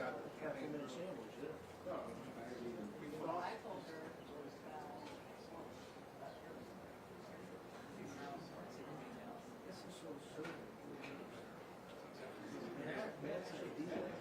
Half-a-minute sandwich, yeah. Well, I told her, This is so absurd. That's the idea.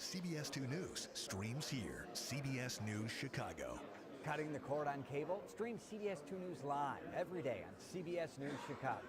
CBS 2 News streams here. CBS News Chicago. Cutting the cord on cable? Stream CBS 2 News live every day on CBS News Chicago.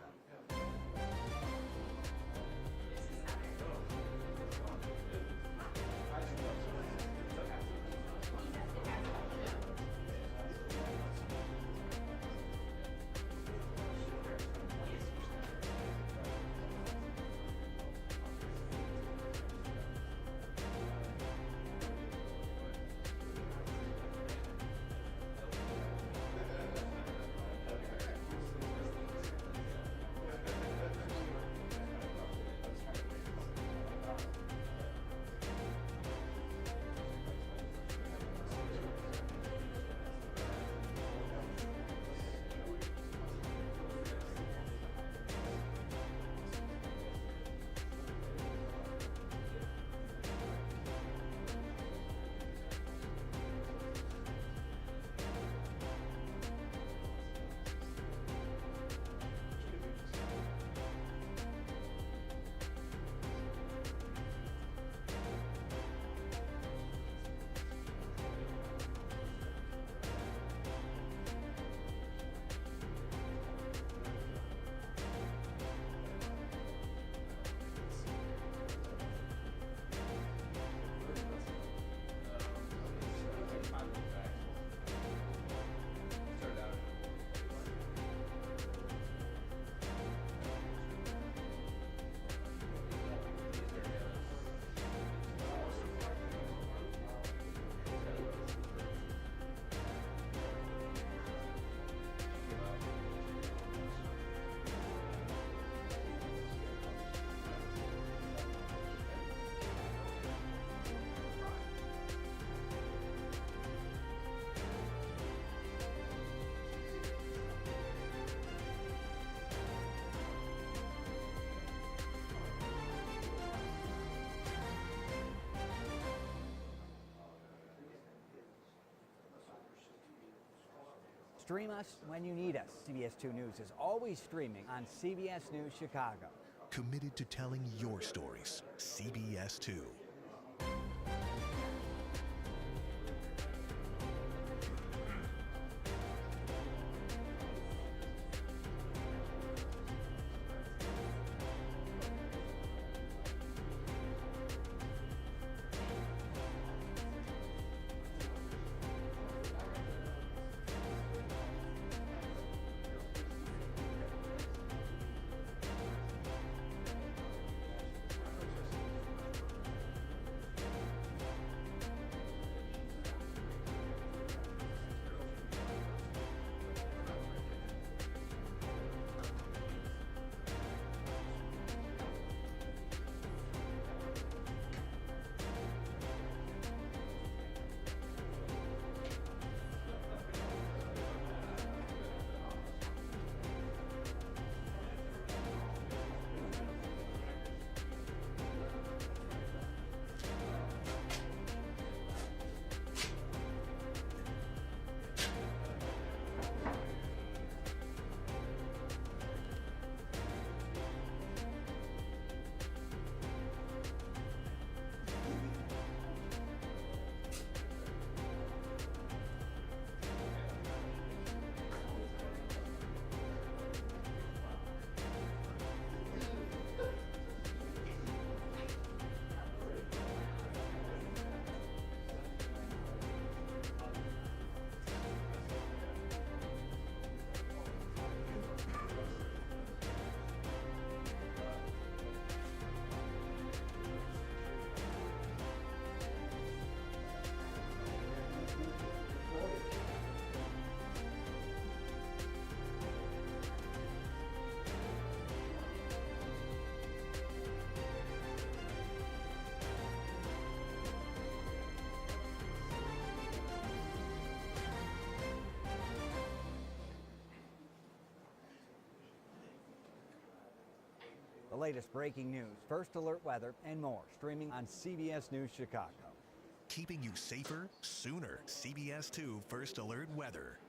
Stream us when you need us. CBS 2 News is always streaming on CBS News Chicago. Committed to telling your stories. CBS 2. The latest breaking news, first alert weather, and more streaming on CBS News Chicago. Keeping you safer, sooner. CBS 2 First Alert Weather.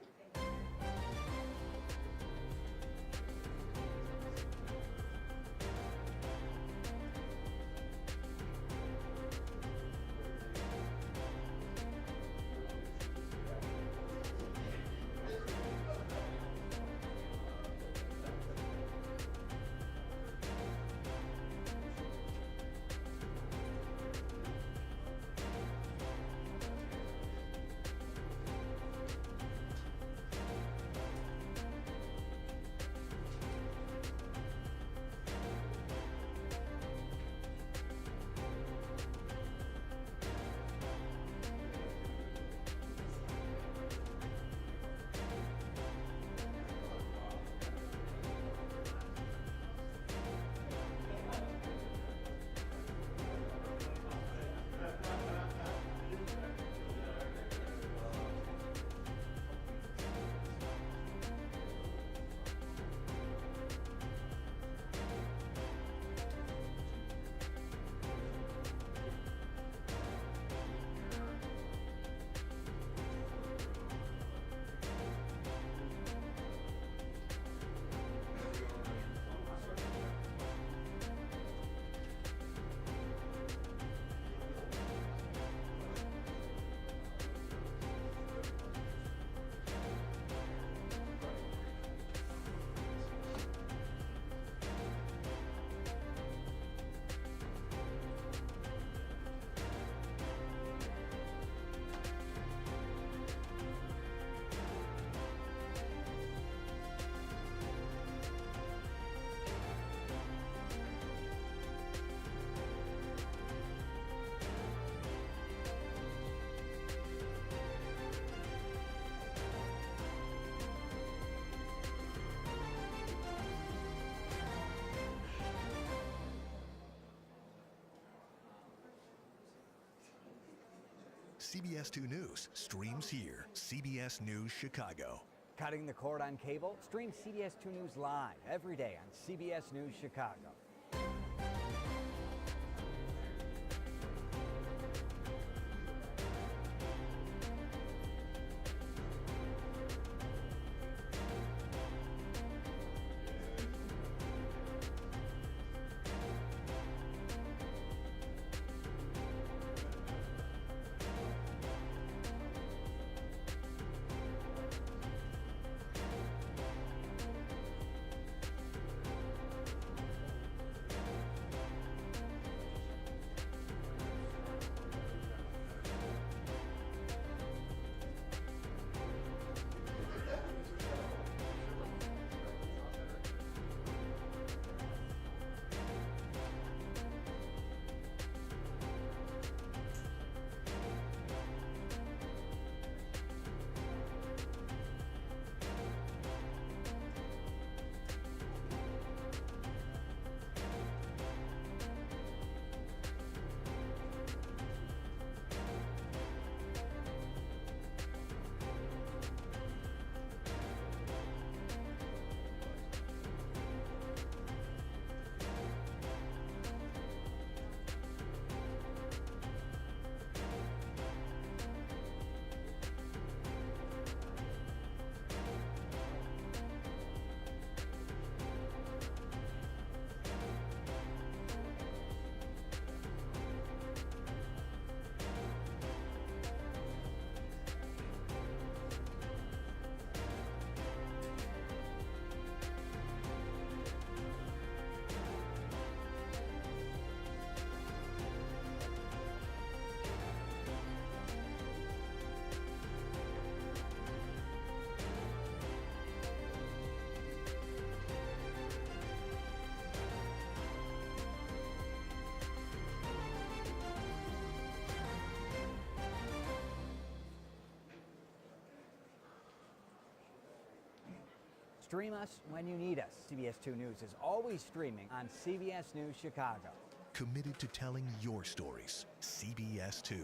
CBS 2 News streams here. CBS News Chicago. Cutting the cord on cable? Stream CBS 2 News live every day on CBS News Chicago. Stream us when you need us. CBS 2 News is always streaming on CBS News Chicago. Committed to telling your stories. CBS 2.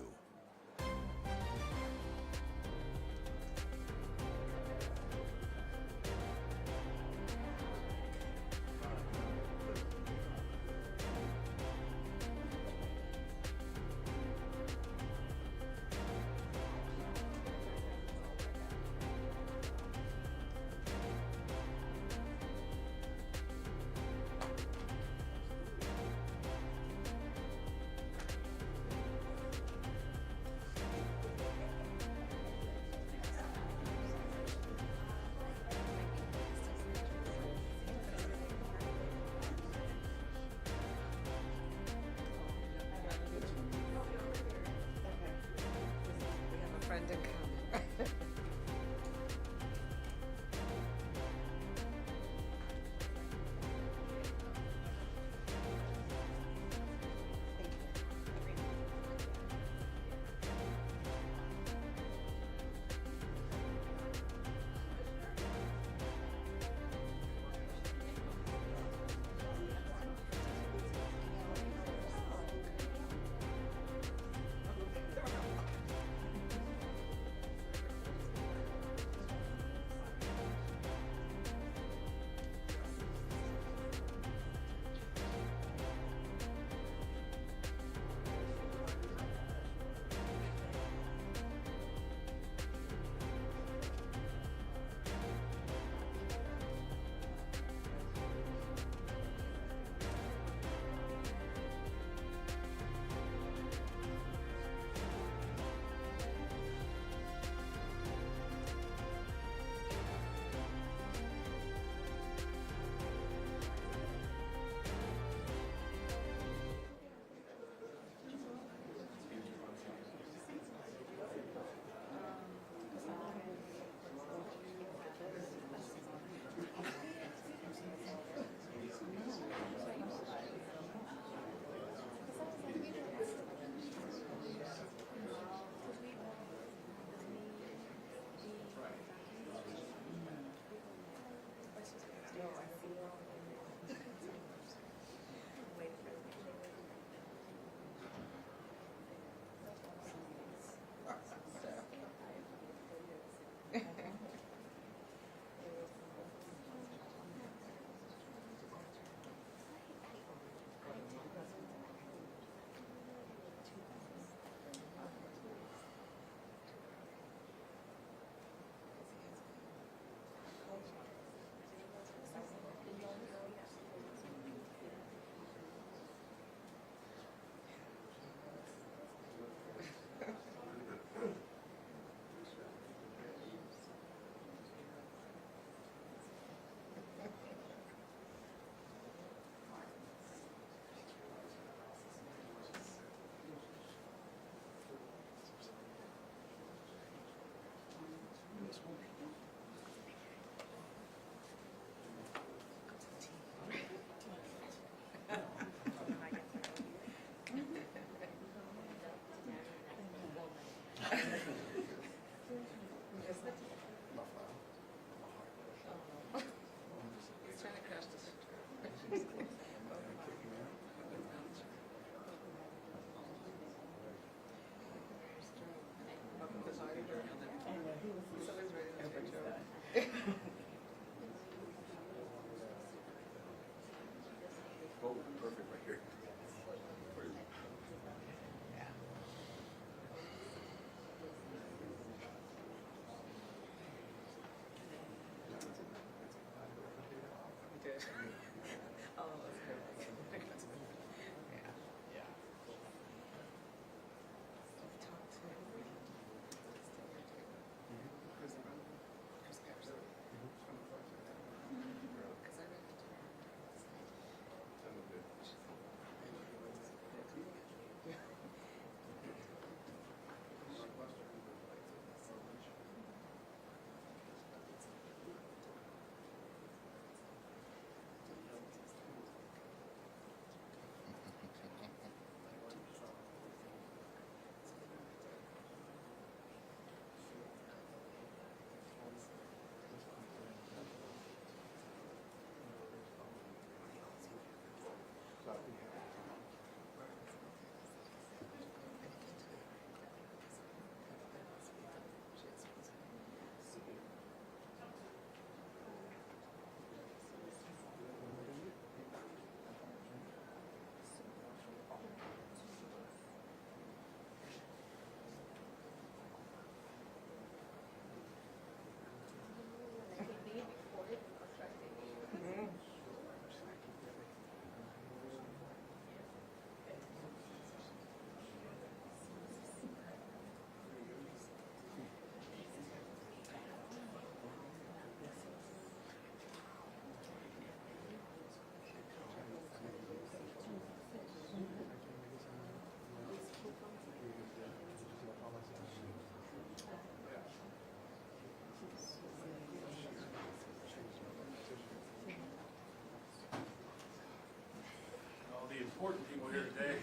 important people here today.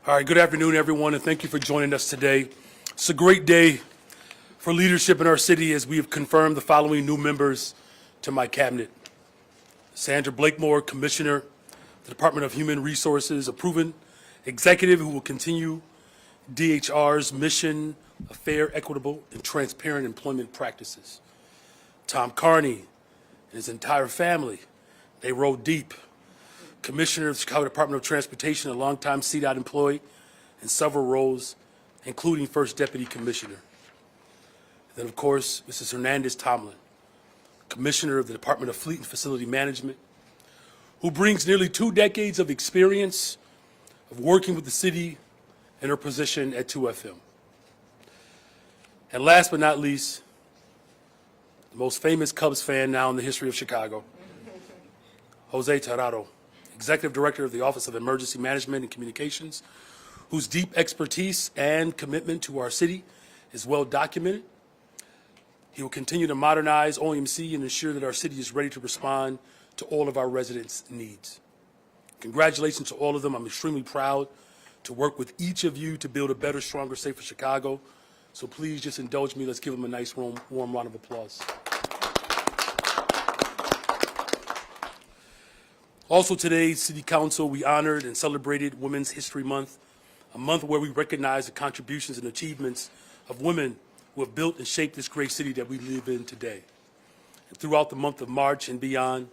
All right, good afternoon, everyone, and thank you for joining us today. It's a great day for leadership in our city as we have confirmed the following new members to my cabinet. Sandra Blakemore, Commissioner, the Department of Human Resources, a proven executive who will continue DHR's mission of fair, equitable, and transparent employment practices. Tom Carney and his entire family, they roll deep. Commissioner of the Chicago Department of Transportation, a longtime CDOT employee in several roles, including First Deputy Commissioner. And then, of course, Mrs. Hernandez-Tomlin, Commissioner of the Department of Fleet and Facility Management, who brings nearly 2 decades of experience of working with the city in her position at 2FM. And last but not least, the most famous Cubs fan now in the history of Chicago, Jose Terraro, Executive Director of the Office of Emergency Management and Communications, whose deep expertise and commitment to our city is well documented. He will continue to modernize OMC and ensure that our city is ready to respond to all of our residents' needs. Congratulations to all of them. I'm extremely proud to work with each of you to build a better, stronger, safer Chicago. So please just indulge me. Let's give them a nice, warm round of applause. Also today, City Council, we honored and celebrated Women's History Month, a month where we recognize the contributions and achievements of women who have built and shaped this great city that we live in today. And throughout the month of March and beyond,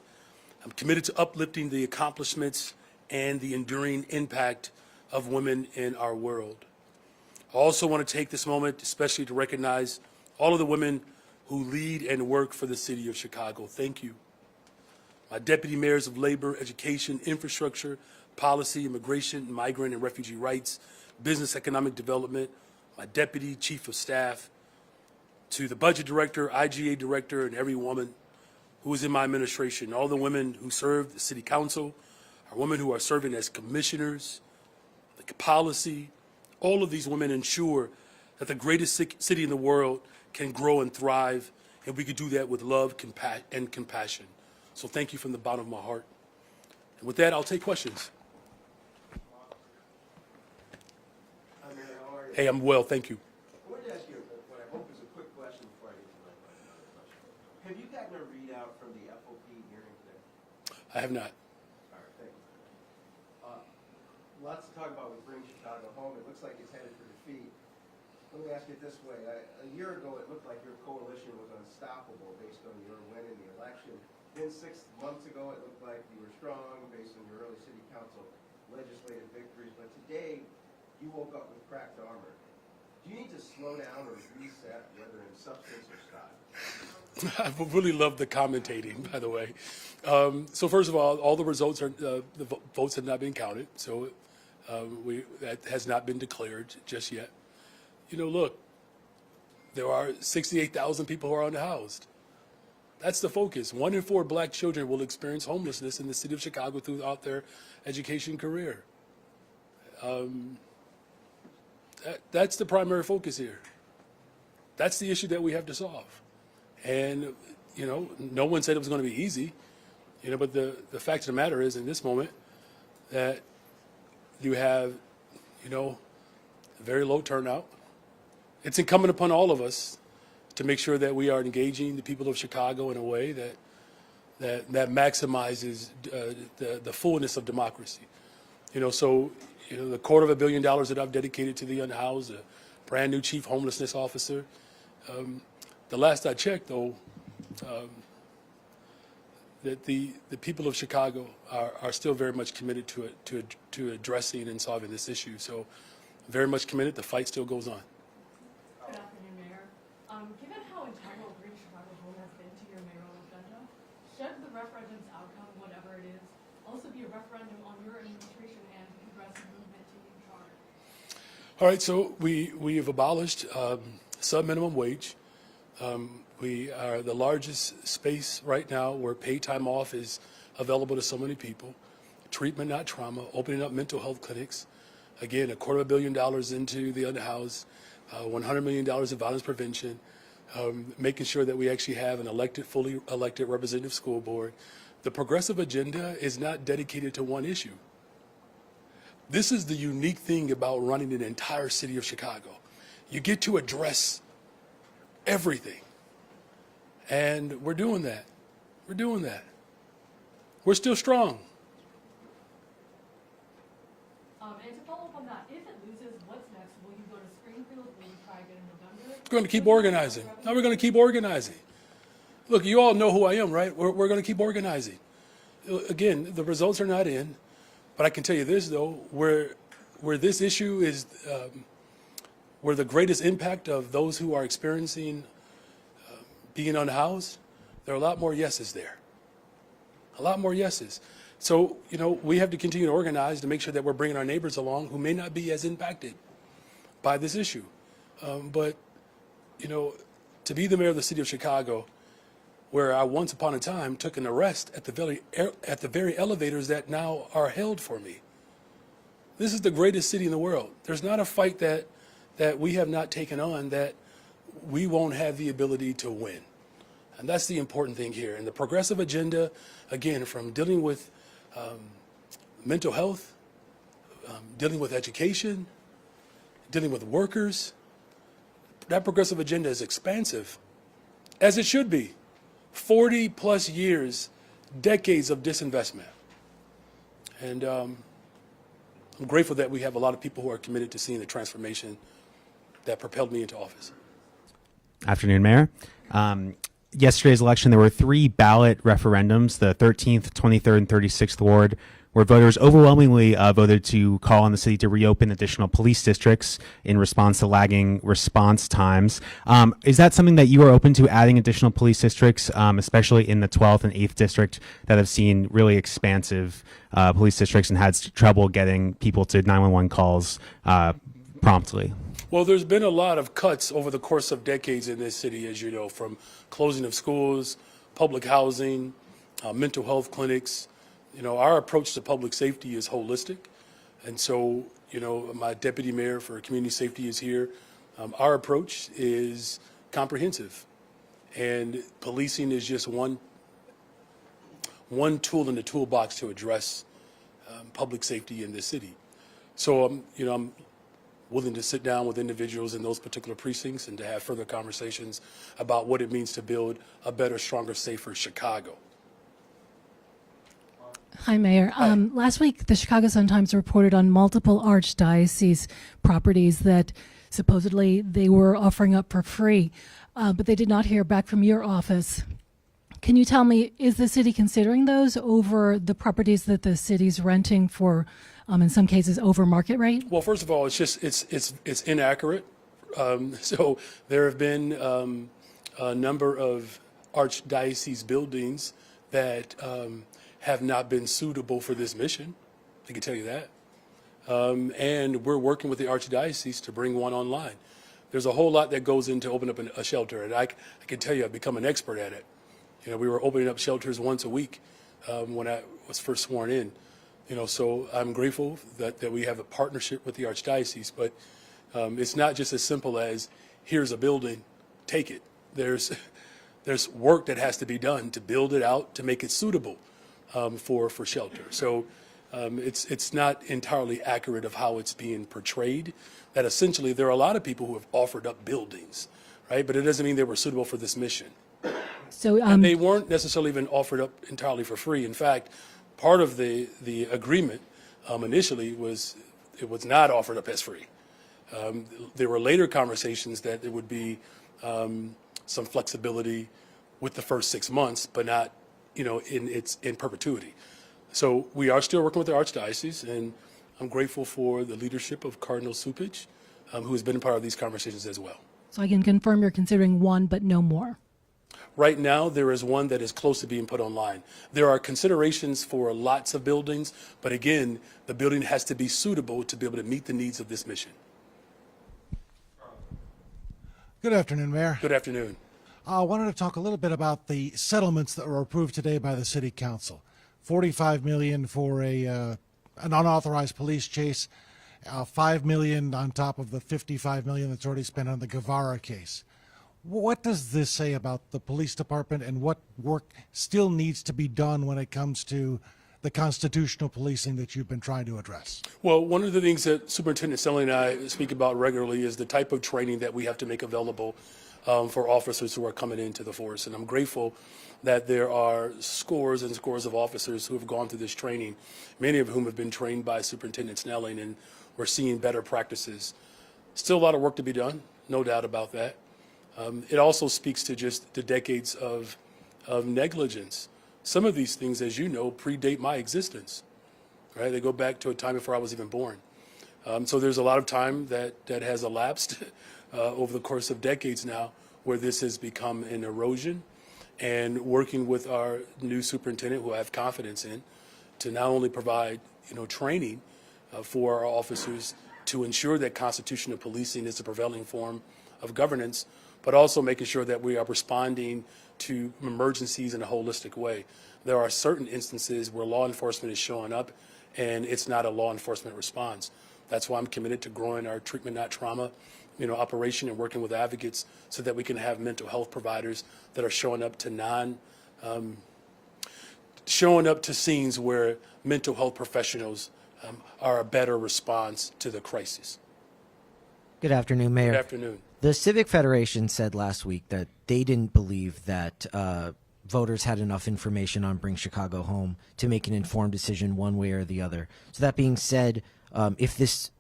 I'm committed to uplifting the accomplishments and the enduring impact of women in our world. I also want to take this moment especially to recognize all of the women who lead and work for the city of Chicago. Thank you. My deputy mayors of labor, education, infrastructure, policy, immigration, migrant and refugee rights, business, economic development, my deputy chief of staff, to the budget director, IGA director, and every woman who is in my administration, all the women who serve the city council, our women who are serving as commissioners, the policy, all of these women ensure that the greatest city in the world can grow and thrive, and we can do that with love and compassion. So thank you from the bottom of my heart. And with that, I'll take questions. Hi, Mayor, how are you? Hey, I'm well, thank you. I wanted to ask you what I hope is a quick question before I get to my another question. Have you gotten a readout from the FOP hearing today? I have not. All right, thank you. Lots to talk about with Bring Chicago Home. It looks like it's headed for defeat. Let me ask you it this way. A year ago, it looked like your coalition was unstoppable based on your win in the election. Then 6 months ago, it looked like you were strong based on your early city council legislative victories. But today, you woke up with cracked armor. Do you need to slow down or reset, whether in substance or style? I really love the commentating, by the way. So first of all the results are, the votes have not been counted. So that has not been declared just yet. You know, look, there are 68,000 people who are unhoused. That's the focus. 1 in 4 black children will experience homelessness in the city of Chicago throughout their education career. That's the primary focus here. That's the issue that we have to solve. And, you know, no one said it was going to be easy, you know, but the fact of the matter is in this moment that you have, you know, a very low turnout. It's incumbent upon all of us to make sure that we are engaging the people of Chicago in a way that maximizes the fullness of democracy. You know, so you know the $250 million that I've dedicated to the unhoused, a brand new chief homelessness officer. The last I checked, though, that the people of Chicago are still very much committed to addressing and solving this issue. So, very much committed. The fight still goes on. Good afternoon, Mayor. Given how integral Green Chicago Home has been to your mayoral agenda, should the referendum's outcome, whatever it is, also be a referendum on your administration and progressive movement to new charter? All right, so we have abolished sub-minimum wage. We are the largest space right now where paid time off is available to so many people. Treatment, not trauma. Opening up mental health clinics. Again, $250 million into the unhoused. $100 million in violence prevention, making sure that we actually have an fully elected representative school board, The progressive agenda is not dedicated to one issue. This is the unique thing about running an entire city of Chicago. You get to address everything. And we're doing that. We're doing that. We're still strong. And to follow up on that, if it loses, what's next? Will you go to Springfield? Will you try again in November? We're going to keep organizing. No, we're going to keep organizing. Look, you all know who I am, right? We're going to keep organizing. Again, the results are not in, but I can tell you this, though, where this issue is, where the greatest impact of those who are experiencing being unhoused, there are a lot more yeses there. A lot more yeses. So, we have to continue to organize to make sure that we're bringing our neighbors along who may not be as impacted by this issue. But, to be the mayor of the city of Chicago, where I once upon a time took an arrest at the very elevators that now are held for me. This is the greatest city in the world. There's not a fight that we have not taken on that we won't have the ability to win. And that's the important thing here. And the progressive agenda, again, from dealing with mental health, dealing with education, dealing with workers, that progressive agenda is expansive, as it should be. 40 plus years, decades of disinvestment. And I'm grateful that we have a lot of people who are committed to seeing the transformation that propelled me into office. Afternoon, Mayor. Yesterday's election, there were 3 ballot referendums, the 13th, 23rd, and 36th Ward, where voters overwhelmingly voted to call on the city to reopen additional police districts in response to lagging response times. Is that something that you are open to, adding additional police districts, especially in the 12th and 8th district that have seen really expansive police districts and had trouble getting people to 911 calls promptly? Well, there's been a lot of cuts over the course of decades in this city, as you know, from closing of schools, public housing, mental health clinics. Our approach to public safety is holistic. And so, my deputy mayor for community safety is here. Our approach is comprehensive. And policing is just one tool in the toolbox to address public safety in this city. So, I'm willing to sit down with individuals in those particular precincts and to have further conversations about what it means to build a better, stronger, safer Chicago. Hi, Mayor. Hi. Last week, the Chicago Sun-Times reported on multiple archdiocese properties that supposedly they were offering up for free, but they did not hear back from your office. Can you tell me, is the city considering those over the properties that the city's renting for, in some cases, over market rate? Well, first of all, it's inaccurate. So there have been a number of archdiocese buildings that have not been suitable for this mission. I can tell you that. And we're working with the archdiocese to bring one online. There's a whole lot that goes into opening up a shelter, and I can tell you I've become an expert at it. We were opening up shelters once a week when I was first sworn in. So I'm grateful that we have a partnership with the archdiocese, but it's not just as simple as here's a building, take it. There's work that has to be done to build it out, to make it suitable for shelter. So it's not entirely accurate of how it's being portrayed, that essentially there are a lot of people who have offered up buildings, right? But it doesn't mean they were suitable for this mission. So And they weren't necessarily even offered up entirely for free. In fact, part of the agreement initially was it was not offered up as free. There were later conversations that there would be some flexibility with the first 6 months, but not, in perpetuity. So we are still working with the archdiocese, and I'm grateful for the leadership of Cardinal Supich, who has been a part of these conversations as well. I can confirm you're considering one, but no more. Right now, there is one that is close to being put online. There are considerations for lots of buildings, but again, the building has to be suitable to be able to meet the needs of this mission. Good afternoon, Mayor. Good afternoon. I wanted to talk a little bit about the settlements that were approved today by the City Council. $45 million for an unauthorized police chase, $5 million on top of the $55 million that's already spent on the Guevara case. What does this say about the police department and what work still needs to be done when it comes to the constitutional policing that you've been trying to address? Well, one of the things that Superintendent Selly and I speak about regularly is the type of training that we have to make available for officers who are coming into the force. And I'm grateful that there are scores and scores of officers who have gone through this training, many of whom have been trained by Superintendent Snelling, and we're seeing better practices. Still a lot of work to be done, no doubt about that. It also speaks to just the decades of negligence. Some of these things, as you know, predate my existence, right? They go back to a time before I was even born. So there's a lot of time that has elapsed over the course of decades now where this has become an erosion. And working with our new superintendent, who I have confidence in, to not only provide training for our officers to ensure that constitutional policing is the prevailing form of governance, but also making sure that we are responding to emergencies in a holistic way. There are certain instances where law enforcement is showing up and it's not a law enforcement response. That's why I'm committed to growing our treatment, not trauma, operation and working with advocates so that we can have mental health providers that are showing up to scenes where mental health professionals are a better response to the crisis. Good afternoon, Mayor. Good afternoon. The Civic Federation said last week that they didn't believe that voters had enough information on Bring Chicago Home to make an informed decision one way or the other. So that being said, if this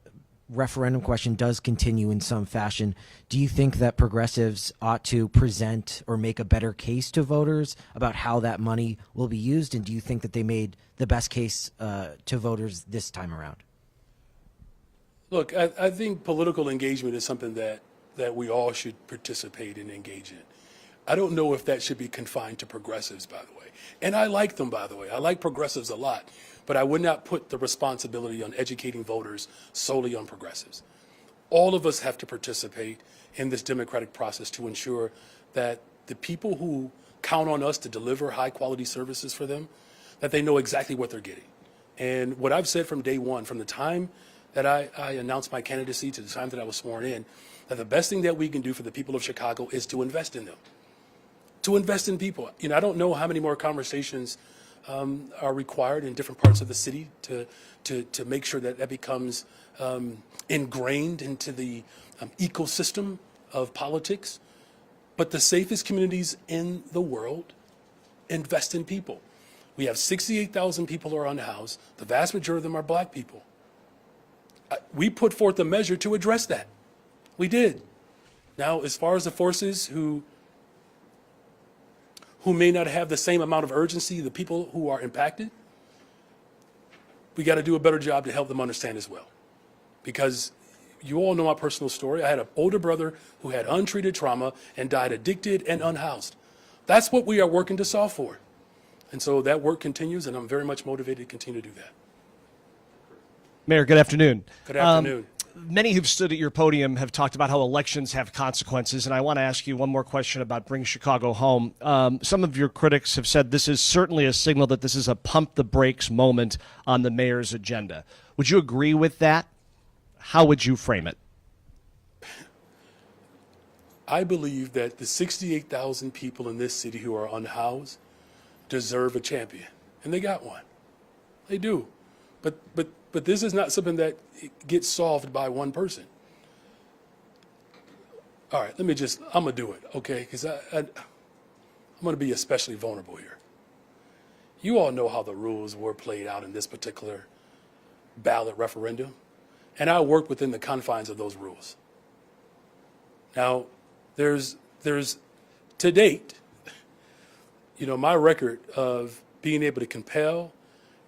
referendum question does continue in some fashion, do you think that progressives ought to present or make a better case to voters about how that money will be used? And do you think that they made the best case to voters this time around? Look, I think political engagement is something that we all should participate and engage in. I don't know if that should be confined to progressives, by the way. And I like them, by the way. I like progressives a lot. But I would not put the responsibility on educating voters solely on progressives. All of us have to participate in this democratic process to ensure that the people who count on us to deliver high quality services for them, that they know exactly what they're getting. And what I've said from day one, from the time that I announced my candidacy to the time that I was sworn in, that the best thing that we can do for the people of Chicago is to invest in them, to invest in people. I don't know how many more conversations are required in different parts of the city to make sure that becomes ingrained into the ecosystem of politics. But the safest communities in the world invest in people. We have 68,000 people who are unhoused. The vast majority of them are black people. We put forth a measure to address that. We did. Now, as far as the forces who may not have the same amount of urgency, the people who are impacted, we got to do a better job to help them understand as well. Because you all know my personal story. I had an older brother who had untreated trauma and died addicted and unhoused. That's what we are working to solve for. And so that work continues, and I'm very much motivated to continue to do that. Mayor, good afternoon. Good afternoon. Many who've stood at your podium have talked about how elections have consequences, and I want to ask you one more question about Bring Chicago Home. Some of your critics have said this is certainly a signal that this is a pump the brakes moment on the mayor's agenda. Would you agree with that? How would you frame it? I believe that the 68,000 people in this city who are unhoused deserve a champion, and they got one. They do. But this is not something that gets solved by one person. All right, I'm going to do it, okay? Because I'm going to be especially vulnerable here. You all know how the rules were played out in this particular ballot referendum, and I worked within the confines of those rules. Now, there's to date, my record of being able to compel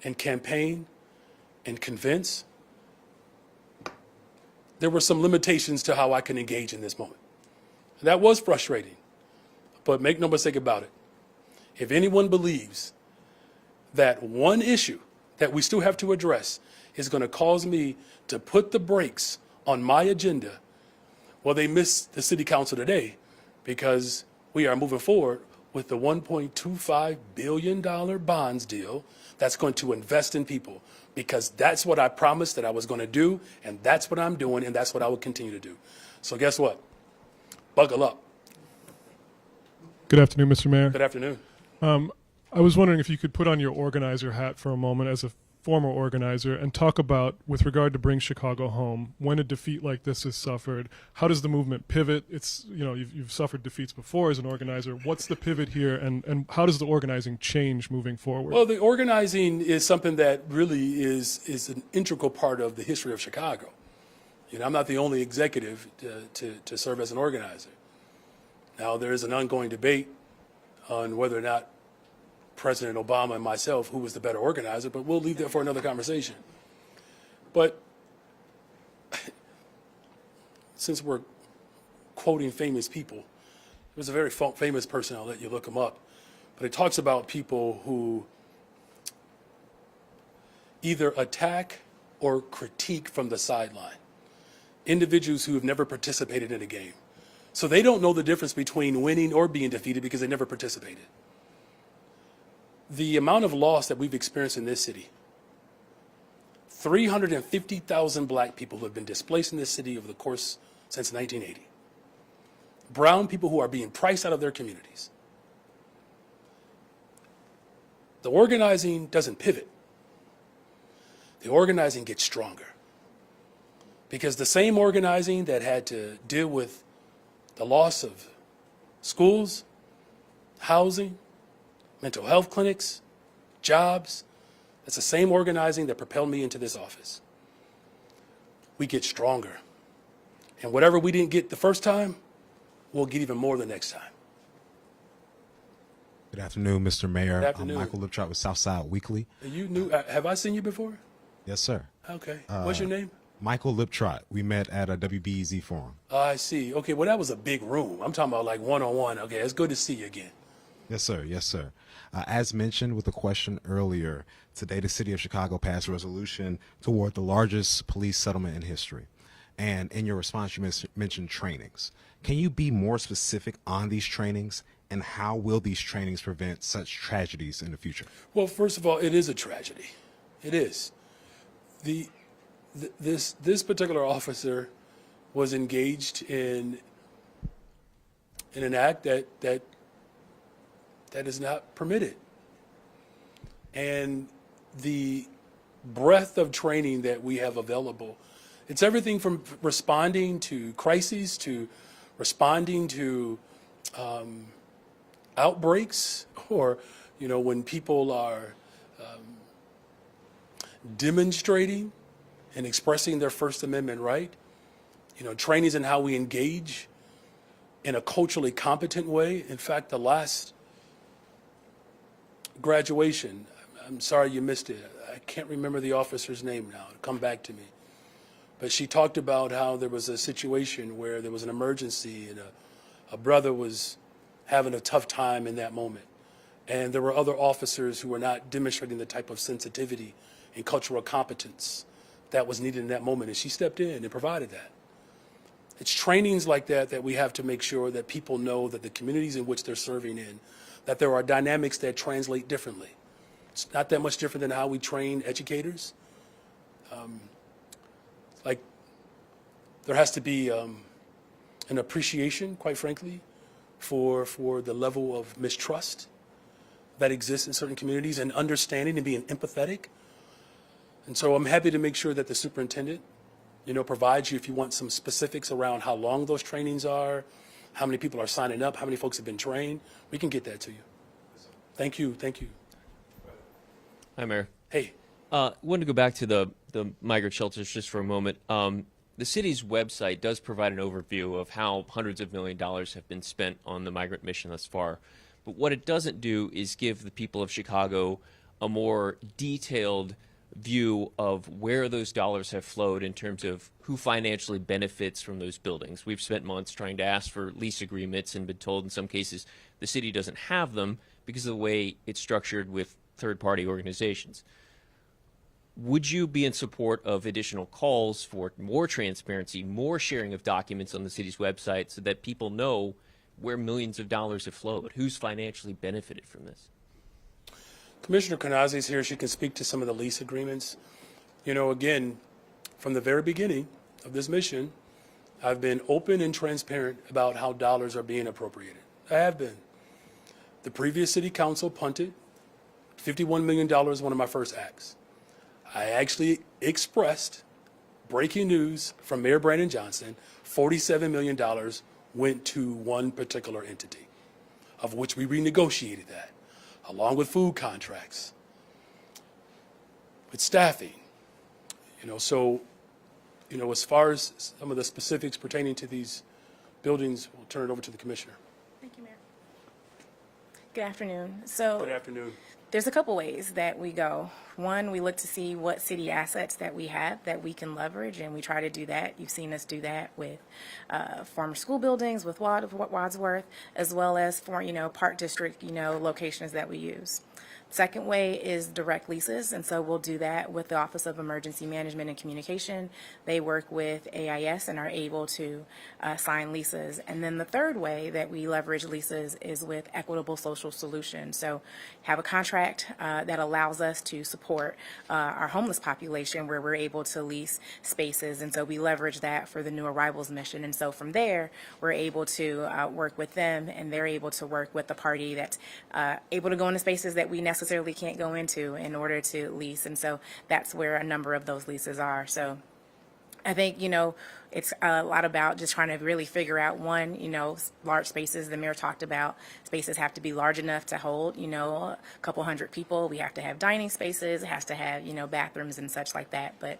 and campaign and convince, there were some limitations to how I can engage in this moment. That was frustrating, but make no mistake about it. If anyone believes that one issue that we still have to address is going to cause me to put the brakes on my agenda, well, they missed the city council today, because we are moving forward with the $1.25 billion bonds deal that's going to invest in people, because that's what I promised that I was going to do, and that's what I'm doing, and that's what I will continue to do. So guess what? Buckle up. Good afternoon, Mr. Mayor. Good afternoon. I was wondering if you could put on your organizer hat for a moment as a former organizer and talk about, with regard to Bring Chicago Home, when a defeat like this is suffered, how does the movement pivot? It's, you know, you've suffered defeats before as an organizer. What's the pivot here, and how does the organizing change moving forward? Well, the organizing is something that really is an integral part of the history of Chicago. You know, I'm not the only executive to serve as an organizer. Now, there is an ongoing debate on whether or not President Obama and myself, who was the better organizer, but we'll leave that for another conversation. But since we're quoting famous people, there's a very famous person, I'll let you look him up, but it talks about people who either attack or critique from the sideline, individuals who have never participated in a game. So they don't know the difference between winning or being defeated because they never participated. The amount of loss that we've experienced in this city, 350,000 black people who have been displaced in this city over the course since 1980. Brown people who are being priced out of their communities. The organizing doesn't pivot. The organizing gets stronger. Because the same organizing that had to deal with the loss of schools, housing, mental health clinics, jobs, that's the same organizing that propelled me into this office. We get stronger. And whatever we didn't get the first time, we'll get even more the next time. Good afternoon, Mr. Mayor. Good afternoon. I'm Michael Liptrot with Southside Weekly. You knew, have I seen you before? Yes, sir. Okay. What's your name? Michael Liptrot. We met at a WBEZ forum. I see. Okay, well, that was a big room. I'm talking about like one-on-one. Okay, it's good to see you again. Yes, sir. Yes, sir. As mentioned with the question earlier, today the city of Chicago passed a resolution toward the largest police settlement in history. And in your response, you mentioned trainings. Can you be more specific on these trainings, and how will these trainings prevent such tragedies in the future? Well, first of all, it is a tragedy. It is. This particular officer was engaged in an act that is not permitted. And the breadth of training that we have available, it's everything from responding to crises to responding to outbreaks, or, you know, when people are demonstrating and expressing their First Amendment right, you know, trainings in how we engage in a culturally competent way. In fact, the last graduation, I'm sorry you missed it. I can't remember the officer's name now. It'll come back to me. But she talked about how there was a situation where there was an emergency and a brother was having a tough time in that moment. And there were other officers who were not demonstrating the type of sensitivity and cultural competence that was needed in that moment. And she stepped in and provided that. It's trainings like that that we have to make sure that people know that the communities in which they're serving in, that there are dynamics that translate differently. It's not that much different than how we train educators. Like, there has to be an appreciation, quite frankly, for the level of mistrust that exists in certain communities, and understanding and being empathetic. And so I'm happy to make sure that the superintendent, you know, provides you, if you want some specifics around how long those trainings are, how many people are signing up, how many folks have been trained, we can get that to you. Thank you. Thank you. Hi, Mayor. Hey. Wanted to go back to the migrant shelters just for a moment. The city's website does provide an overview of how hundreds of millions of dollars have been spent on the migrant mission thus far. But what it doesn't do is give the people of Chicago a more detailed view of where those dollars have flowed in terms of who financially benefits from those buildings. We've spent months trying to ask for lease agreements and been told in some cases the city doesn't have them because of the way it's structured with third-party organizations. Would you be in support of additional calls for more transparency, more sharing of documents on the city's website so that people know where millions of dollars have flowed, who's financially benefited from this? Commissioner Kanazi is here. She can speak to some of the lease agreements. You know, again, from the very beginning of this mission, I've been open and transparent about how dollars are being appropriated. I have been. The previous city council punted. $51 million, one of my first acts. I actually expressed breaking news from Mayor Brandon Johnson, $47 million went to one particular entity, of which we renegotiated that, along with food contracts, with staffing. So, as far as some of the specifics pertaining to these buildings, we'll turn it over to the commissioner. Thank you, Mayor. Good afternoon. So, Good afternoon. there's a couple ways that we go. One, we look to see what city assets that we have that we can leverage, and we try to do that. You've seen us do that with former school buildings, with Wadsworth, as well as for, Park District, locations that we use. Second way is direct leases, and so we'll do that with the Office of Emergency Management and Communication. They work with AIS and are able to sign leases. And then the third way that we leverage leases is with equitable social solutions. So have a contract that allows us to support our homeless population, where we're able to lease spaces, and so we leverage that for the new arrivals mission. And so from there, we're able to work with them, and they're able to work with the party that's able to go into spaces that we necessarily can't go into in order to lease. And so that's where a number of those leases are. So I think, it's a lot about just trying to really figure out, one, large spaces. The mayor talked about spaces have to be large enough to hold, a couple hundred people. We have to have dining spaces. It has to have, bathrooms and such like that. But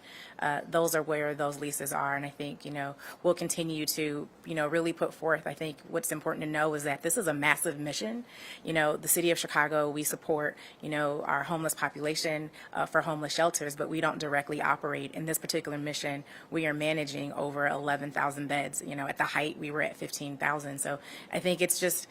those are where those leases are. And I think, we'll continue to, really put forth. I think what's important to know is that this is a massive mission. The city of Chicago, we support, our homeless population for homeless shelters, but we don't directly operate. In this particular mission, we are managing over 11,000 beds. At the height, we were at 15,000. So I think it's just,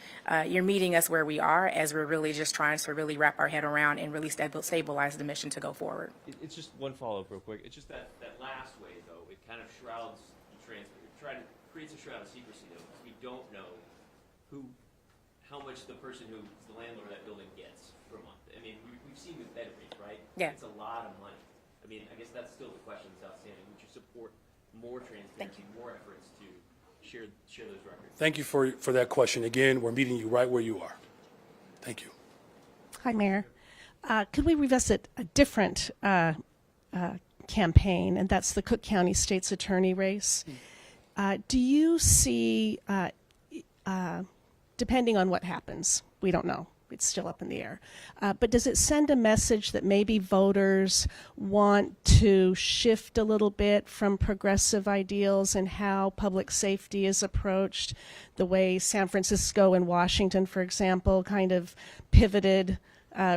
you're meeting us where we are, as we're really just trying to really wrap our head around and really stabilize the mission to go forward. It's just one follow-up real quick. It's just that last way, though, it kind of shrouds the creates a shroud of secrecy, though. We don't know how much the person who's the landlord of that building gets per month. I mean, we've seen with bed rates, right? Yeah. It's a lot of money. I mean, I guess that's still the question that's outstanding. Would you support more transparency, more efforts to share those records? Thank you for that question. Again, we're meeting you right where you are. Thank you. Hi, Mayor. Could we revisit a different campaign, and that's the Cook County State's Attorney race? Do you see, depending on what happens, we don't know, it's still up in the air, but does it send a message that maybe voters want to shift a little bit from progressive ideals and how public safety is approached, the way San Francisco and Washington, for example, kind of pivoted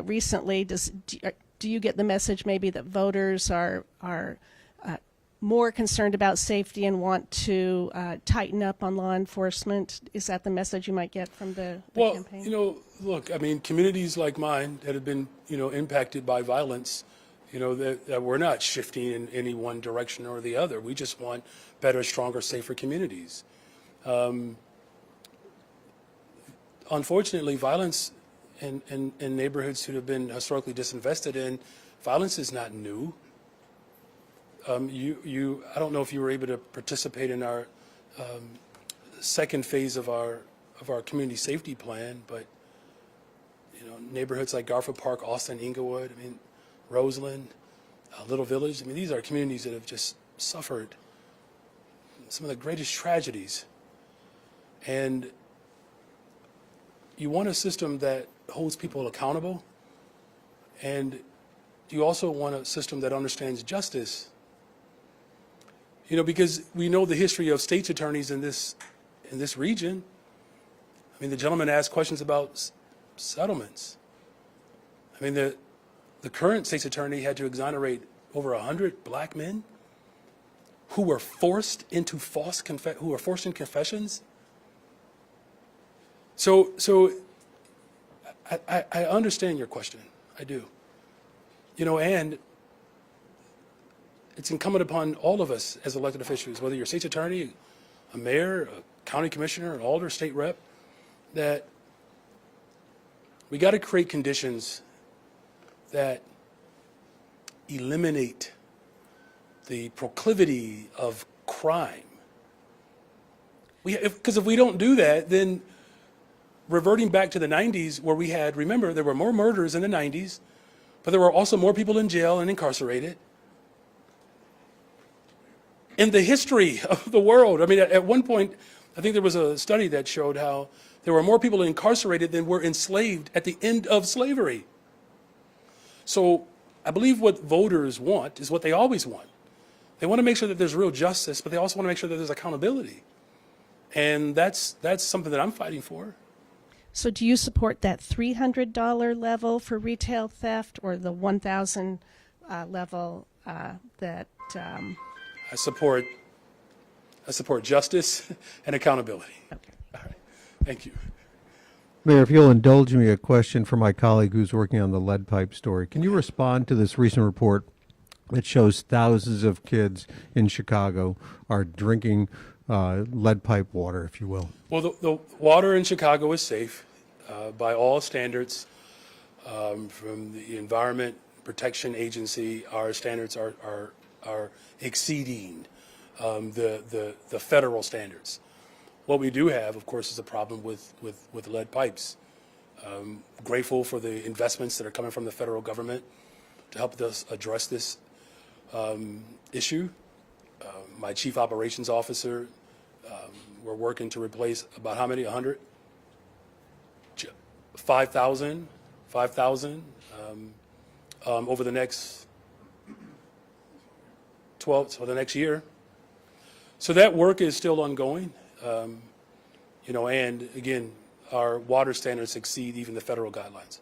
recently? Do you get the message maybe that voters are more concerned about safety and want to tighten up on law enforcement? Is that the message you might get from the campaign? Look, I mean, communities like mine that have been, impacted by violence, that we're not shifting in any one direction or the other. We just want better, stronger, safer communities. Unfortunately, violence in neighborhoods that have been historically disinvested in, violence is not new. I don't know if you were able to participate in our second phase of our community safety plan, but neighborhoods like Garfield Park, Austin, Inglewood, Roseland, Little Village. These are communities that have just suffered some of the greatest tragedies, and you want a system that holds people accountable, and you also want a system that understands justice. Because we know the history of state's attorneys in this region. The gentleman asked questions about settlements. The current state's attorney had to exonerate over 100 black men who were forced in confessions. So I understand your question. I do. And it's incumbent upon all of us as elected officials, whether you're a state's attorney, a mayor, a county commissioner, an alder, state rep, that we got to create conditions that eliminate the proclivity of crime. Because if we don't do that, then reverting back to the 90s where we had, remember, there were more murders in the 90s, but there were also more people in jail and incarcerated. In the history of the world, I mean, at one point, I think there was a study that showed how there were more people incarcerated than were enslaved at the end of slavery. So I believe what voters want is what they always want. They want to make sure that there's real justice, but they also want to make sure that there's accountability. And that's something that I'm fighting for. So do you support that $300 level for retail theft or the $1,000 level that... I support justice and accountability. Okay. All right. Thank you. Mayor, if you'll indulge me, a question for my colleague who's working on the lead pipe story. Can you respond to this recent report that shows thousands of kids in Chicago are drinking lead pipe water, if you will? Well, the water in Chicago is safe by all standards. From the Environment Protection Agency, our standards are exceeding the federal standards. What we do have, of course, is a problem with lead pipes. Grateful for the investments that are coming from the federal government to help us address this issue. My chief operations officer, we're working to replace about how many? 100? 5,000 over the next 12, so the next year. So that work is still ongoing. And again, our water standards exceed even the federal guidelines.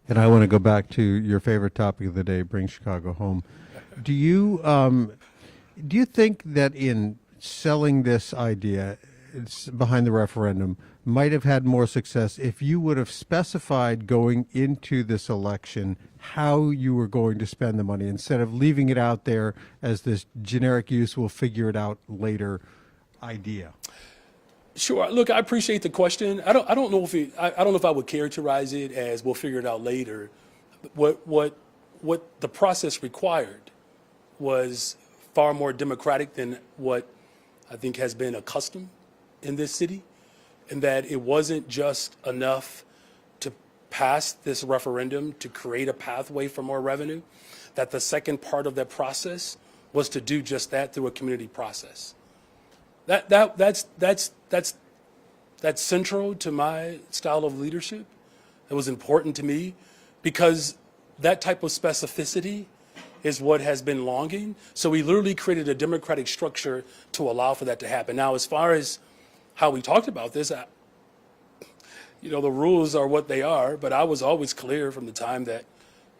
And I want to go back to your favorite topic of the day, Bring Chicago Home. Do you think that in selling this idea behind the referendum might have had more success if you would have specified going into this election how you were going to spend the money instead of leaving it out there as this generic use, we'll figure it out later idea? Sure. Look, I appreciate the question. I don't know if I would characterize it as we'll figure it out later. What the process required was far more democratic than what I think has been accustomed in this city, and that it wasn't just enough to pass this referendum to create a pathway for more revenue, that the second part of that process was to do just that through a community process. That's central to my style of leadership. It was important to me because that type of specificity is what has been longing. So we literally created a democratic structure to allow for that to happen. Now, as far as how we talked about this, the rules are what they are, but I was always clear from the time that,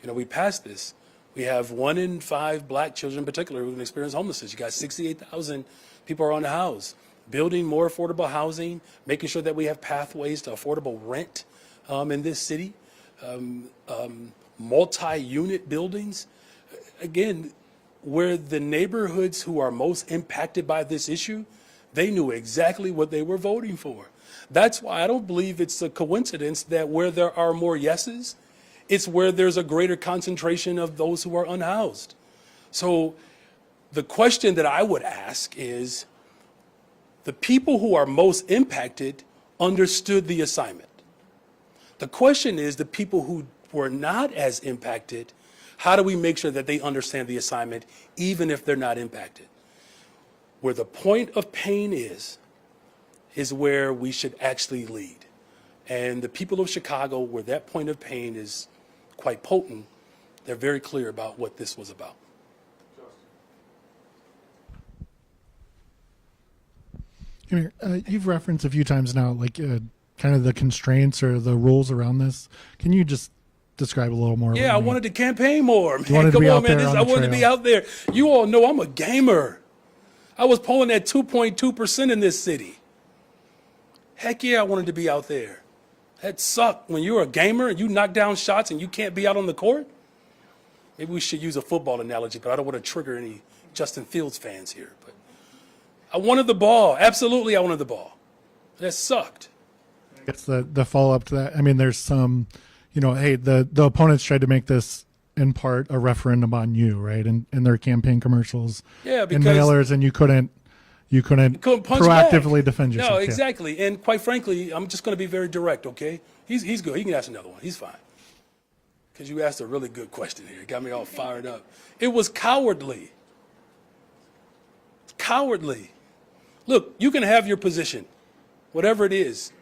we passed this. We have 1 in 5 black children in particular who can experience homelessness. You got 68,000 people are unhoused. Building more affordable housing, making sure that we have pathways to affordable rent in this city, multi-unit buildings. Again, where the neighborhoods who are most impacted by this issue, they knew exactly what they were voting for. That's why I don't believe it's a coincidence that where there are more yeses, it's where there's a greater concentration of those who are unhoused. So the question that I would ask is, the people who are most impacted understood the assignment. The question is, the people who were not as impacted, how do we make sure that they understand the assignment even if they're not impacted? Where the point of pain is where we should actually lead. And the people of Chicago, where that point of pain is quite potent, they're very clear about what this was about. You've referenced a few times now, kind of the constraints or the rules around this. Can you just describe a little more? Yeah, I wanted to campaign more, man. Come on, man. I wanted to be out there. You all know I'm a gamer. I was polling at 2.2% in this city. Heck yeah, I wanted to be out there. That sucked when you're a gamer and you knock down shots and you can't be out on the court. Maybe we should use a football analogy, but I don't want to trigger any Justin Fields fans here. But I wanted the ball. Absolutely, I wanted the ball. That sucked. I guess the follow-up to that, I mean, there's some, hey, the opponents tried to make this in part a referendum on you, right? In their campaign commercials yeah, and mailers, and you couldn't you couldn't Couldn't punch proactively back. defend yourself. No, Yeah. exactly. And quite frankly, I'm just going to be very direct, okay? He's good. He can ask another one. He's fine. Because you asked a really good question here. It got me all fired up. It was cowardly. Cowardly. Look, you can have your position, whatever it is.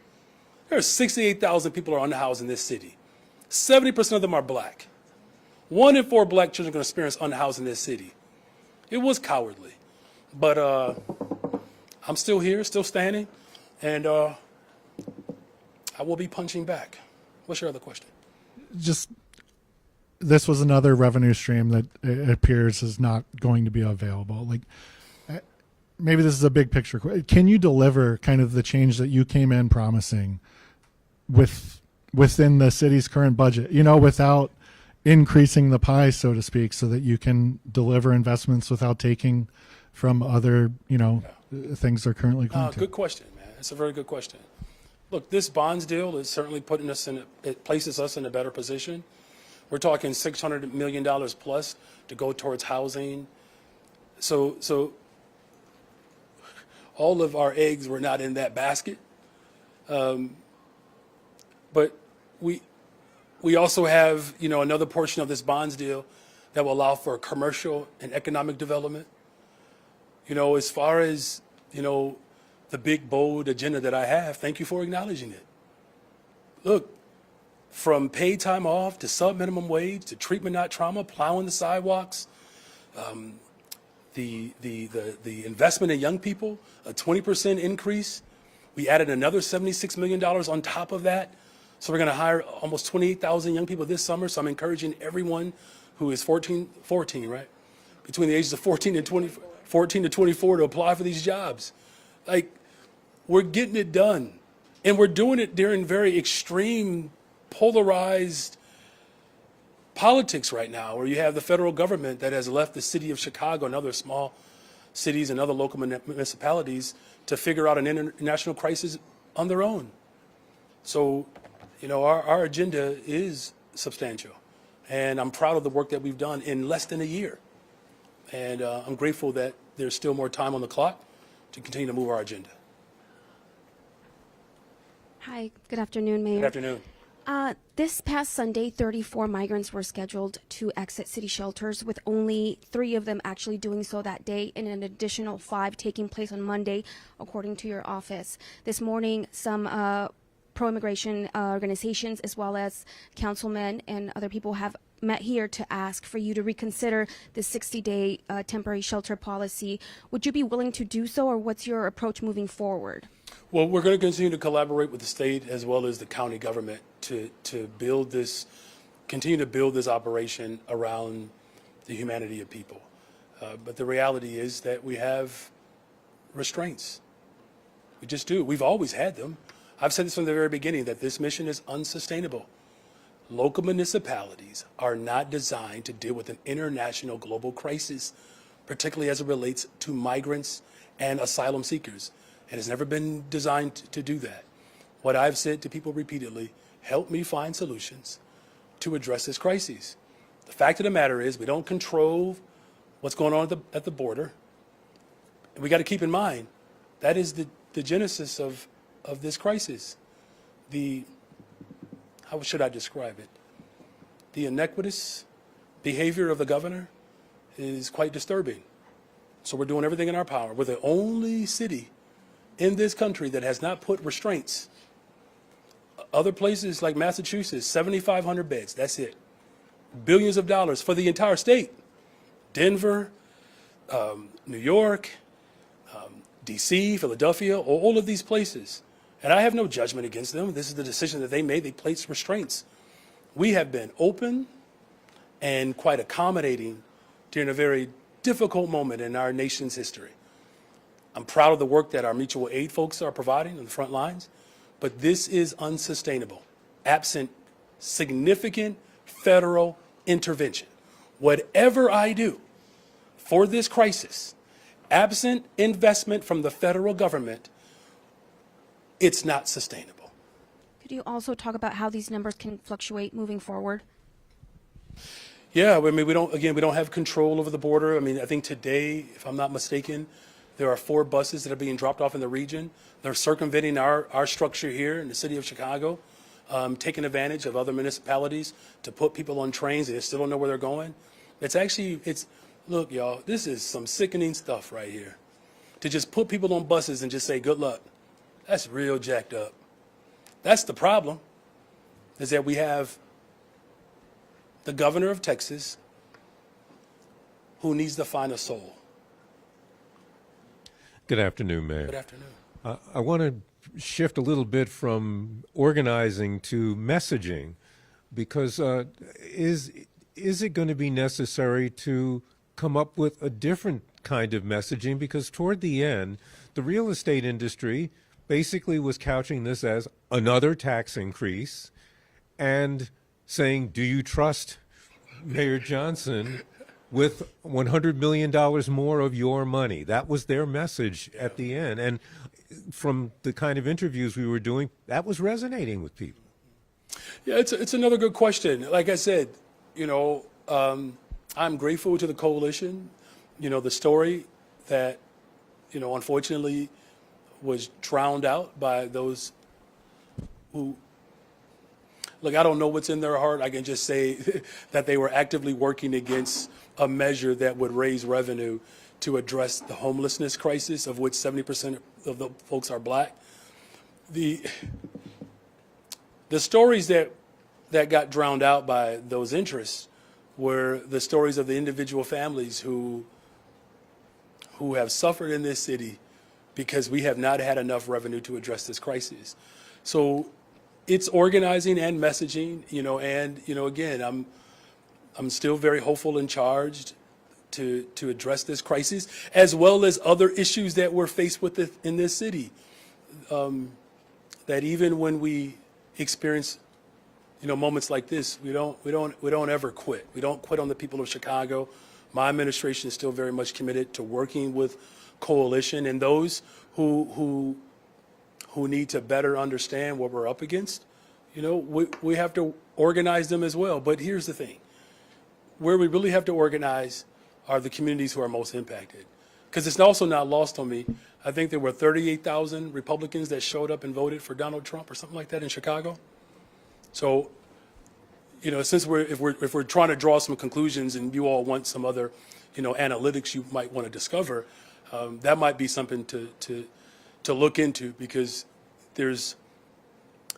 There are 68,000 people who are unhoused in this city. 70% of them are black. 1 in 4 black children are going to experience unhoused in this city. It was cowardly. But I'm still here, still standing, and I will be punching back. What's your other question? Just this was another revenue stream that it appears is not going to be available. Like maybe this is a big picture. Can you deliver kind of the change that you came in promising within the city's current budget, without increasing the pie, so to speak, so that you can deliver investments without taking from other, things they're currently going to? Good question, man. It's a very good question. Look, this bonds deal is certainly putting us it places us in a better position. We're talking $600 million plus to go towards housing. So all of our eggs were not in that basket. But we also have, another portion of this bonds deal that will allow for commercial and economic development. As far as, the big, bold agenda that I have, thank you for acknowledging it. Look, from paid time off to sub-minimum wage to treatment, not trauma, plowing the sidewalks, the investment in young people, a 20% increase. We added another $76 million on top of that. So we're going to hire almost 28,000 young people this summer. So I'm encouraging everyone who is 14, right? Between the ages of 14 to 24 to apply for these jobs. Like, we're getting it done. And we're doing it during very extreme, polarized politics right now, where you have the federal government that has left the city of Chicago and other small cities and other local municipalities to figure out an international crisis on their own. So, our agenda is substantial. And I'm proud of the work that we've done in less than a year. And I'm grateful that there's still more time on the clock to continue to move our agenda. Hi, good afternoon, Mayor. Good afternoon. This past Sunday, 34 migrants were scheduled to exit city shelters, with only 3 of them actually doing so that day, and an additional 5 taking place on Monday, according to your office. This morning, some pro-immigration organizations, as well as councilmen and other people, have met here to ask for you to reconsider the 60-day temporary shelter policy. Would you be willing to do so, or what's your approach moving forward? Well, we're going to continue to collaborate with the state as well as the county government to continue to build this operation around the humanity of people. But the reality is that we have restraints. We just do. We've always had them. I've said this from the very beginning, that this mission is unsustainable. Local municipalities are not designed to deal with an international global crisis, particularly as it relates to migrants and asylum seekers. It has never been designed to do that. What I've said to people repeatedly, help me find solutions to address this crisis. The fact of the matter is, we don't control what's going on at the border. And we got to keep in mind, that is the genesis of this crisis. How should I describe it? The iniquitous behavior of the governor is quite disturbing. So we're doing everything in our power. We're the only city in this country that has not put restraints. Other places like Massachusetts, 7,500 beds, that's it. Billions of dollars for the entire state. Denver, New York, DC, Philadelphia, all of these places. And I have no judgment against them. This is the decision that they made. They placed restraints. We have been open and quite accommodating during a very difficult moment in our nation's history. I'm proud of the work that our mutual aid folks are providing on the front lines, but this is unsustainable, absent significant federal intervention. Whatever I do for this crisis, absent investment from the federal government, it's not sustainable. Could you also talk about how these numbers can fluctuate moving forward? Yeah, I mean, we don't have control over the border. I mean, I think today, if I'm not mistaken, There are 4 buses that are being dropped off in the region. They're circumventing our structure here in the city of Chicago, taking advantage of other municipalities to put people on trains and they still don't know where they're going. Look, y'all, this is some sickening stuff right here. To just put people on buses and just say, good luck. That's real jacked up. That's the problem, is that we have the governor of Texas who needs to find a soul. Good afternoon, Mayor. Good afternoon. I want to shift a little bit from organizing to messaging, because is it going to be necessary to come up with a different kind of messaging? Because toward the end, the real estate industry basically was couching this as another tax increase and saying, do you trust Mayor Johnson with $100 million more of your money? That was their message at the end. And from the kind of interviews we were doing, that was resonating with people. Yeah, it's another good question. Like I said, I'm grateful to the coalition. The story that, unfortunately was drowned out by those who, look, I don't know what's in their heart. I can just say that they were actively working against a measure that would raise revenue to address the homelessness crisis, of which 70% of the folks are black. The stories that got drowned out by those interests were the stories of the individual families who have suffered in this city because we have not had enough revenue to address this crisis. So it's organizing and messaging, again, I'm still very hopeful and charged to address this crisis, as well as other issues that we're faced with in this city. That even when we experience, moments like this, we don't ever quit. We don't quit on the people of Chicago. My administration is still very much committed to working with coalition and those who need to better understand what we're up against. We have to organize them as well. But here's the thing. Where we really have to organize are the communities who are most impacted. Because it's also not lost on me. I think there were 38,000 Republicans that showed up and voted for Donald Trump or something like that in Chicago. So, since if we're trying to draw some conclusions and you all want some other, analytics you might want to discover, that might be something to look into, because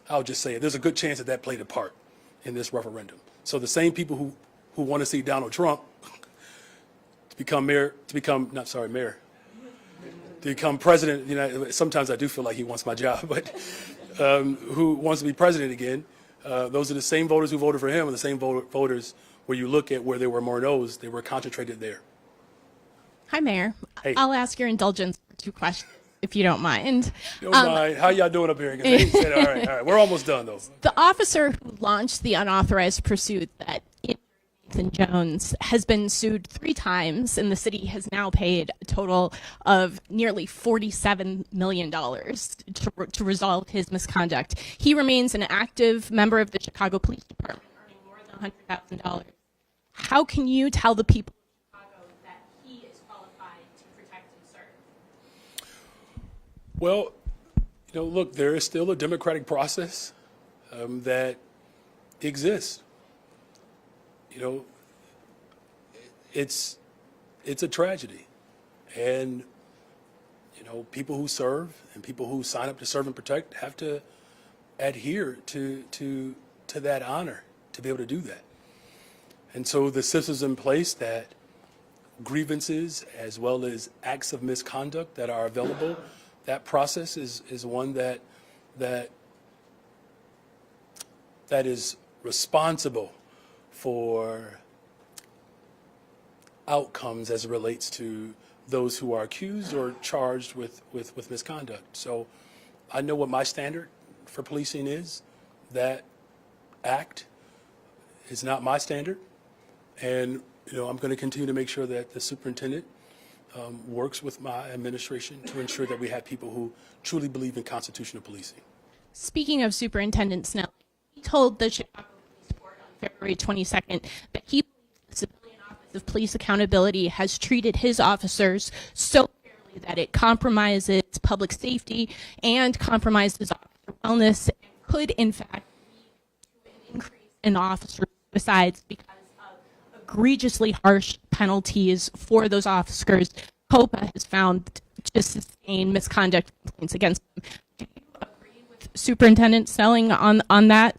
I'll just say it, there's a good chance that played a part in this referendum. So the same people who want to see Donald Trump to become president, sometimes I do feel like he wants my job, but who wants to be president again, those are the same voters who voted for him, and the same voters where you look at where there were more no's, they were concentrated there. Hi, Mayor. Hey. I'll ask your indulgence for 2 questions, if you don't mind. Don't mind. How y'all doing up here? 'Cause they said, all right. We're almost done, though. The officer who launched the unauthorized pursuit that Nathan Jones has been sued 3 times, and the city has now paid a total of nearly $47 million to resolve his misconduct. He remains an active member of the Chicago Police Department, earning more than $100,000. How can you tell the people of Chicago that he is qualified to protect and serve? Well, look, there is still a democratic process that exists. It's a tragedy, and people who serve and people who sign up to serve and protect have to adhere to that honor to be able to do that. And so the systems in place that grievances as well as acts of misconduct that are available, that process is one that is responsible for outcomes as it relates to those who are accused or charged with misconduct. So I know what my standard for policing is. That act is not my standard. And I'm going to continue to make sure that the superintendent works with my administration to ensure that we have people who truly believe in constitutional policing. Speaking of Superintendent Snell, he told the Chicago Police Board on February 22nd that he believes the Civilian Office of Police Accountability has treated his officers so fairly that it compromises public safety and compromises officer wellness, could in fact lead to an increase in officer suicides because of egregiously harsh penalties for those officers COPA has found to sustain misconduct complaints against them. Do you agree with Superintendent Selling on that?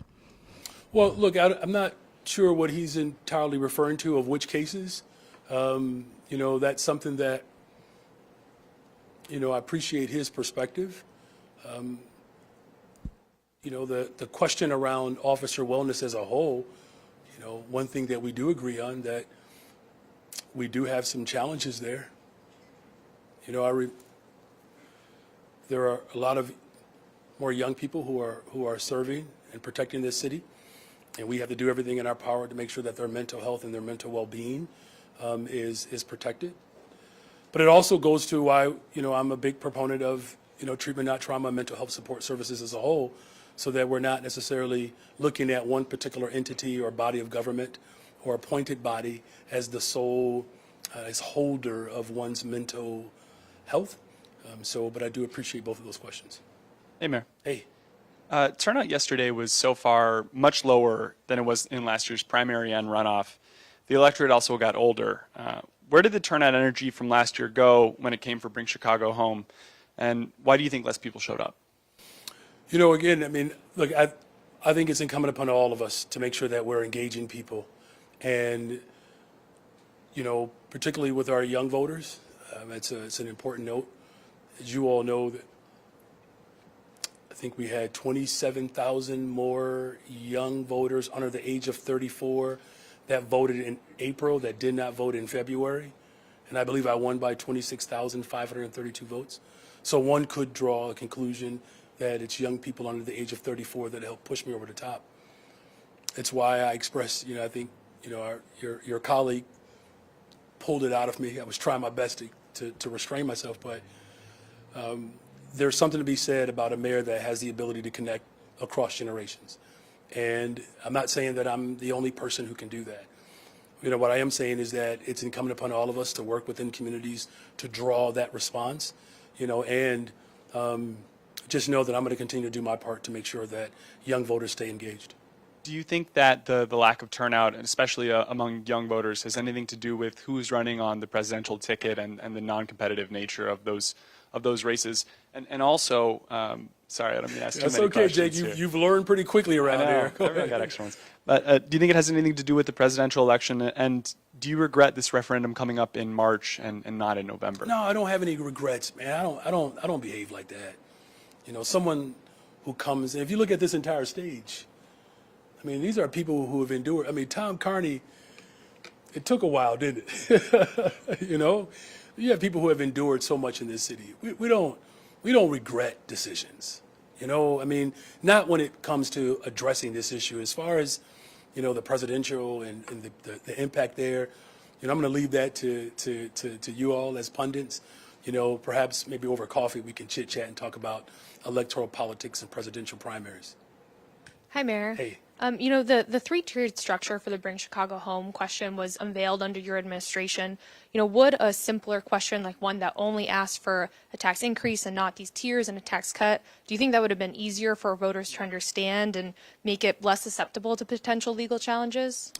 Well, look, I'm not sure what he's entirely referring to, of which cases. That's something that, I appreciate his perspective. The question around officer wellness as a whole, one thing that we do agree on, that we do have some challenges there. There are a lot of more young people who are serving and protecting this city, and we have to do everything in our power to make sure that their mental health and their mental well-being is protected. But it also goes to why I'm a big proponent of treatment, not trauma, mental health support services as a whole, so that we're not necessarily looking at one particular entity or body of government or appointed body as the sole as holder of one's mental health. But I do appreciate both of those questions. Hey, Mayor. Hey. Turnout yesterday was so far much lower than it was in last year's primary and runoff. The electorate also got older. Where did the turnout energy from last year go when it came for Bring Chicago Home? And why do you think less people showed up? Again, look, I think it's incumbent upon all of us to make sure that we're engaging people. And, particularly with our young voters, it's an important note. As you all know, that I think we had 27,000 more young voters under the age of 34 that voted in April that did not vote in February. And I believe I won by 26,532 votes. So one could draw a conclusion that it's young people under the age of 34 that helped push me over the top. It's why I expressed, I think, your colleague pulled it out of me. I was trying my best to restrain myself, but there's something to be said about a mayor that has the ability to connect across generations. And I'm not saying that I'm the only person who can do that. What I am saying is that it's incumbent upon all of us to work within communities to draw that response, and just know that I'm going to continue to do my part to make sure that young voters stay engaged. Do you think that the lack of turnout, and especially among young voters, has anything to do with who's running on the presidential ticket and the non-competitive nature of those races? And also, sorry, I don't mean to ask too many questions. That's okay, Jake. You've learned pretty quickly around here. Everyone got extra ones. But do you think it has anything to do with the presidential election? And do you regret this referendum coming up in March and not in November? No, I don't have any regrets, man. I don't behave like that. Someone who comes, and if you look at this entire stage, these are people who have endured. Tom Carney, it took a while, didn't it? You have people who have endured so much in this city. We don't regret decisions. Not when it comes to addressing this issue. As far as, the presidential and the impact there, I'm going to leave that to you all as pundits. Perhaps maybe over coffee we can chit chat and talk about electoral politics and presidential primaries. Hi, Mayor. Hey. The three-tiered structure for the Bring Chicago Home question was unveiled under your administration. Would a simpler question, like one that only asked for a tax increase and not these tiers and a tax cut, do you think that would have been easier for voters to understand and make it less susceptible to potential legal challenges?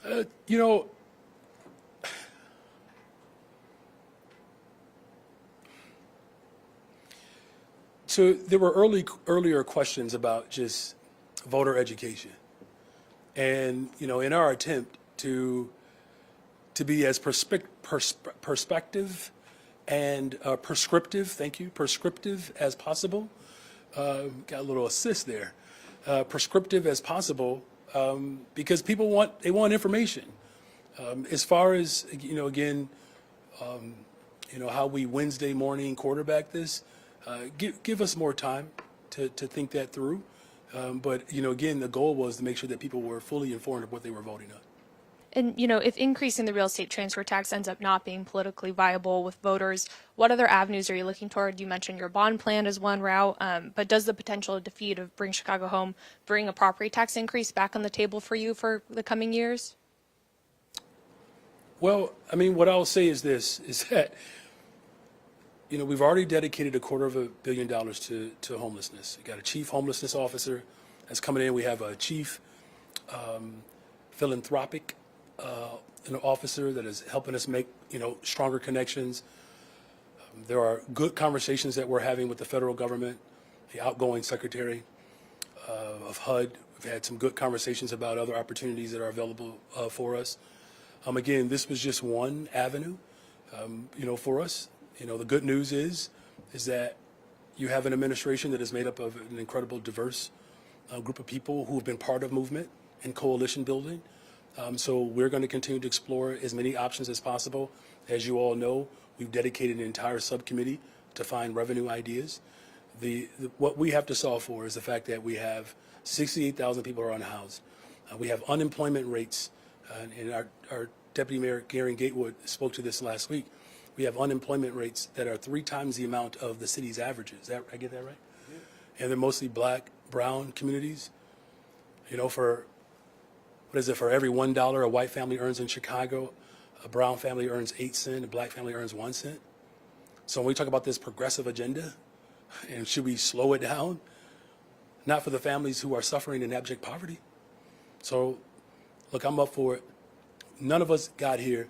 So there were earlier questions about just voter education. And, in our attempt to be as perspective and prescriptive as possible, got a little assist there, prescriptive as possible, because people want information. As far as, again, how we Wednesday morning quarterback this, give us more time to think that through. But, again, the goal was to make sure that people were fully informed of what they were voting on. And, if increasing the real estate transfer tax ends up not being politically viable with voters, what other avenues are you looking toward? You mentioned your bond plan as one route, but does the potential defeat of Bring Chicago Home bring a property tax increase back on the table for you for the coming years? Well, what I'll say is this, is that we've already dedicated $250 million to homelessness. We got a chief homelessness officer that's coming in. We have a chief philanthropic officer that is helping us make stronger connections. There are good conversations that we're having with the federal government, the outgoing secretary of HUD. We've had some good conversations about other opportunities that are available for us. Again, this was just one avenue, for us. The good news is that you have an administration that is made up of an incredible, diverse group of people who have been part of movement and coalition building. So we're going to continue to explore as many options as possible. As you all know, we've dedicated an entire subcommittee to find revenue ideas. What we have to solve for is the fact that we have 68,000 people who are unhoused. We have unemployment rates, and our Deputy Mayor Gary Gatewood spoke to this last week. We have unemployment rates that are 3 times the amount of the city's averages. I get that right? Yeah. And they're mostly black, brown communities. For every $1 a white family earns in Chicago, a brown family earns 8 cents, a black family earns 1 cent. So when we talk about this progressive agenda, and should we slow it down? Not for the families who are suffering in abject poverty. So, look, I'm up for it. None of us got here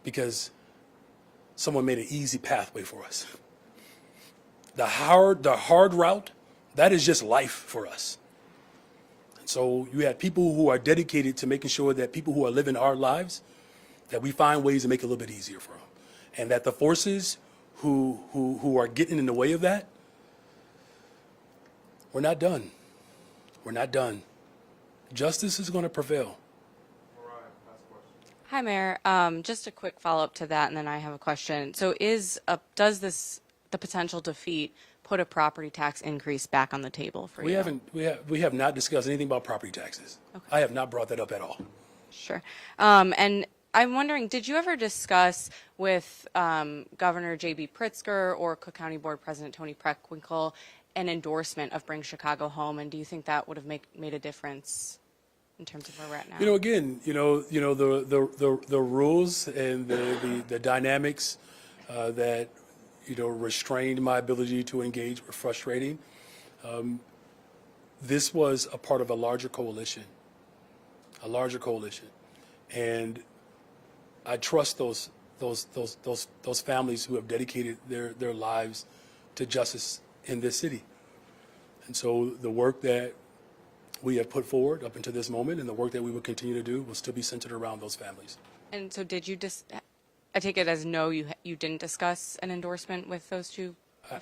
because someone made an easy pathway for us. The hard route, that is just life for us. And so you have people who are dedicated to making sure that people who are living our lives, that we find ways to make it a little bit easier for them. And that the forces who are getting in the way of that, we're not done. We're not done. Justice is going to prevail. Hi, Mayor. Just a quick follow-up to that, and then I have a question. So does the potential defeat put a property tax increase back on the table for you? We have not discussed anything about property taxes. Okay. I have not brought that up at all. Sure. And I'm wondering, did you ever discuss with Governor J.B. Pritzker or Cook County Board President Tony Preckwinkle an endorsement of Bring Chicago Home, and do you think that would have made a difference in terms of where we're at now? Again, the rules and the dynamics that restrained my ability to engage were frustrating. This was a part of a larger coalition, and I trust those families who have dedicated their lives to justice in this city. And so the work that we have put forward up until this moment and the work that we will continue to do will still be centered around those families. And so did you I take it as no, you didn't discuss an endorsement with those two?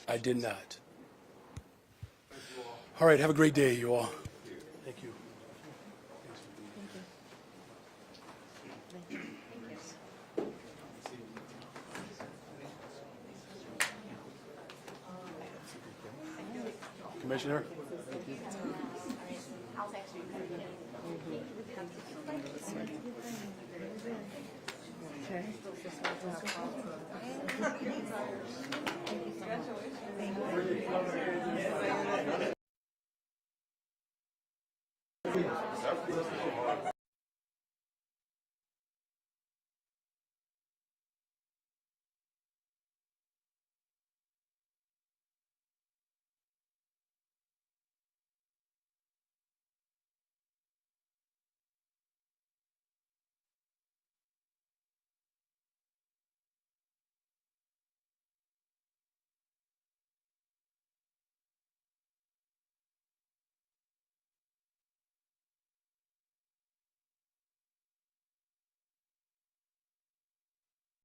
I did not. All right, have a great day, you all. Thank you. Commissioner? Okay.